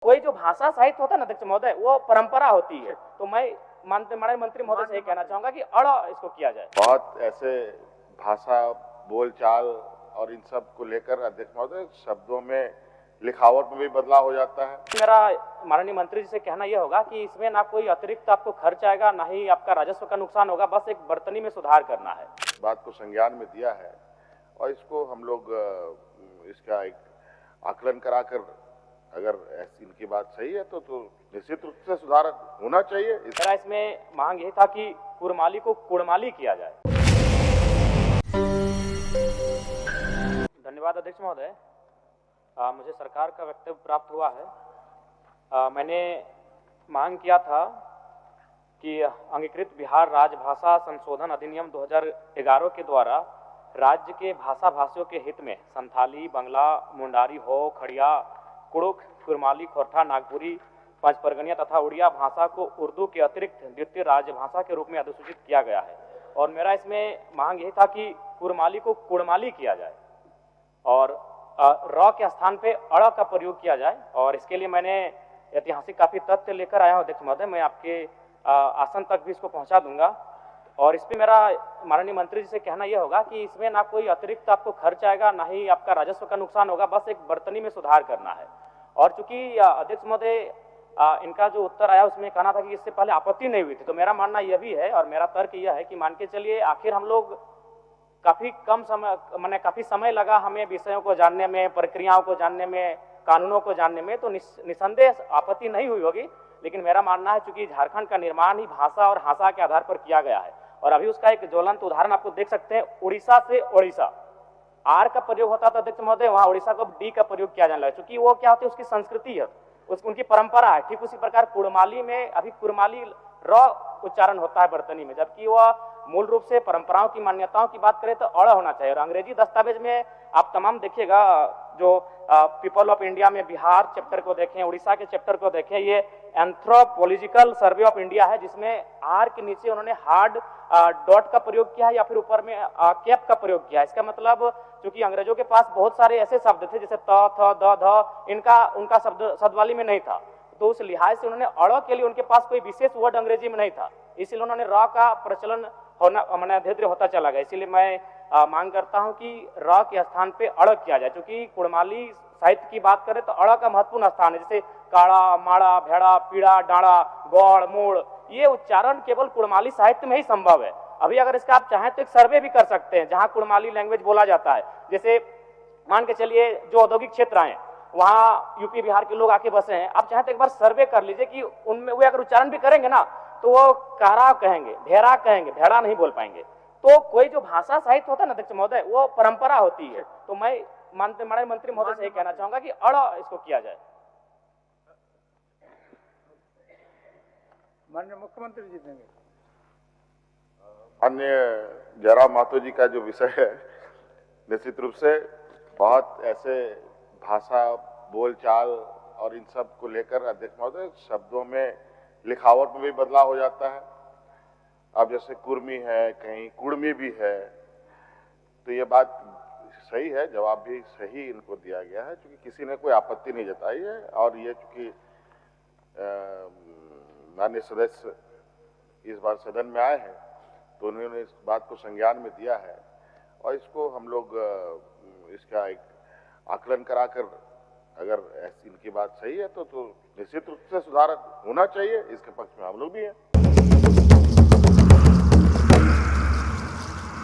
कोई जो भाषा साहित्य होता है ना अध्यक्ष महोदय, वो परंपरा होती है। तो मैं माननीय मंत्री महोदय से यही कहना चाहूंगा कि इसको किया जाए। बहुत ऐसे भाषा बोलचाल और इन सब को लेकर अध्यक्ष महोदय शब्दों में लिखावट में भी बदलाव हो जाता है। मेरा माननीय मंत्री जी से कहना यह होगा कि इसमें ना कोई अतिरिक्त आपको खर्च आएगा, ना ही आपका राजस्व का नुकसान होगा, बस एक बर्तनी में सुधार करना है। बात को संज्ञान में दिया है और इसको हम लोग इसका एक आकलन कराकर अगर इनकी बात सही है तो निश्चित रूप से सुधार होना चाहिए। मेरा इसमें मांग यही था कि कुड़माली को कुड़माली किया जाए। धन्यवाद अध्यक्ष महोदय। मुझे सरकार का वक्तव्य प्राप्त हुआ है। मैंने मांग किया था कि अंगीकृत बिहार राजभाषा संशोधन अधिनियम 2011 के द्वारा राज्य के भाषा भाषियों के हित में संथाली, बंगला, मुंडारी, हो, खड़िया, कुड़ुख, कुड़माली, खोरठा, नागपुरी, पंचपरगनिया तथा उड़िया भाषा को उर्दू के अतिरिक्त द्वितीय राजभाषा के रूप में अधिसूचित किया गया है। और मेरा इसमें मांग यही था कि कुड़माली को कुड़माली किया जाए और र के स्थान पे अड़ का प्रयोग किया जाए। और इसके लिए मैंने ऐतिहासिक काफी तथ्य लेकर आया हूं अध्यक्ष महोदय, मैं आपके आसन तक भी इसको पहुंचा दूंगा। और इस पे मेरा माननीय मंत्री जी से कहना यह होगा कि इसमें ना कोई अतिरिक्त आपको खर्च आएगा, ना ही आपका राजस्व का नुकसान होगा, बस एक बर्तनी में सुधार करना है। और चूंकि अध्यक्ष महोदय इनका जो उत्तर आया उसमें कहना था कि इससे पहले आपत्ति नहीं हुई थी, तो मेरा मानना यह भी है और मेरा तर्क यह है कि मान के चलिए आखिर हम लोग काफी समय लगा हमें विषयों को जानने में, प्रक्रियाओं को जानने में, कानूनों को जानने में, तो निसंदेह आपत्ति नहीं हुई होगी। लेकिन मेरा मानना है चूंकि झारखंड का निर्माण ही भाषा और हासा के आधार पर किया गया है और अभी उसका एक ज्वलंत उदाहरण आपको देख सकते हैं। उड़ीसा से ओडिशा आर का प्रयोग होता था अध्यक्ष महोदय, वहां उड़ीसा को डी का प्रयोग किया जाने लगा, क्योंकि वो क्या होती है, उसकी संस्कृति है, उनकी परंपरा है। ठीक उसी प्रकार कुड़माली में अभी कुड़माली र उच्चारण होता है बर्तनी में, जबकि वह मूल रूप से परंपराओं की मान्यताओं की बात करें तो अड़ होना चाहिए। और अंग्रेजी दस्तावेज में आप तमाम देखिएगा, जो पीपल ऑफ इंडिया में बिहार चैप्टर को देखें, उड़ीसा के चैप्टर को देखें, ये एंथ्रोपोलॉजिकल सर्वे ऑफ इंडिया है, जिसमें आर के नीचे उन्होंने हार्ड डॉट का प्रयोग किया है या फिर ऊपर में कैप का प्रयोग किया है। इसका मतलब चूंकि अंग्रेजों के पास बहुत सारे ऐसे शब्द थे जैसे त, थ, द, ध, उनका शब्दवाली में नहीं था, तो उस लिहाज से उन्होंने अड़ के लिए उनके पास कोई विशेष वर्ड अंग्रेजी में नहीं था, इसलिए उन्होंने र का प्रचलन होना धीरे धीरे होता चला गया। इसीलिए मैं मांग करता हूं कि र के स्थान पे अड़ किया जाए। क्योंकि कुड़माली साहित्य की बात करें तो अड़ का महत्वपूर्ण स्थान है, जैसे काड़ा, माड़ा, भेड़ा, पीड़ा, डाड़ा, गौड़, मोड़, ये उच्चारण केवल कुड़माली साहित्य में ही संभव है। अभी अगर इसका आप चाहें तो एक सर्वे भी कर सकते हैं जहां कुड़माली लैंग्वेज बोला जाता है। जैसे मान के चलिए जो औद्योगिक क्षेत्र आए वहां यूपी बिहार के लोग आके बसे हैं, आप चाहें तो एक बार सर्वे कर लीजिए कि उनमें वे अगर उच्चारण भी करेंगे ना तो वो कारा कहेंगे, ढेरा कहेंगे, भेड़ा नहीं बोल पाएंगे। तो कोई जो भाषा साहित्य होता है ना अध्यक्ष महोदय, वो परंपरा होती है। तो मैं माननीय मंत्री महोदय से यही कहना चाहूंगा कि अड़ इसको किया जाए। माननीय मुख्यमंत्री जी देंगे। अन्य जयराम महतो जी का जो विषय है, निश्चित रूप से बहुत ऐसे भाषा बोलचाल और इन सब को लेकर अध्यक्ष महोदय शब्दों में लिखावट में भी बदलाव हो जाता है। अब जैसे कुर्मी है, कहीं कुड़मी भी है, तो ये बात सही है, जवाब भी सही इनको दिया गया है, क्योंकि किसी ने कोई आपत्ति नहीं जताई है। और ये चूंकि माननीय सदस्य इस बार सदन में आए हैं तो उन्होंने इस बात को संज्ञान में दिया है और इसको हम लोग इसका एक आकलन कराकर अगर इनकी बात सही है तो निश्चित रूप से सुधार होना चाहिए, इसके पक्ष में हम लोग भी हैं।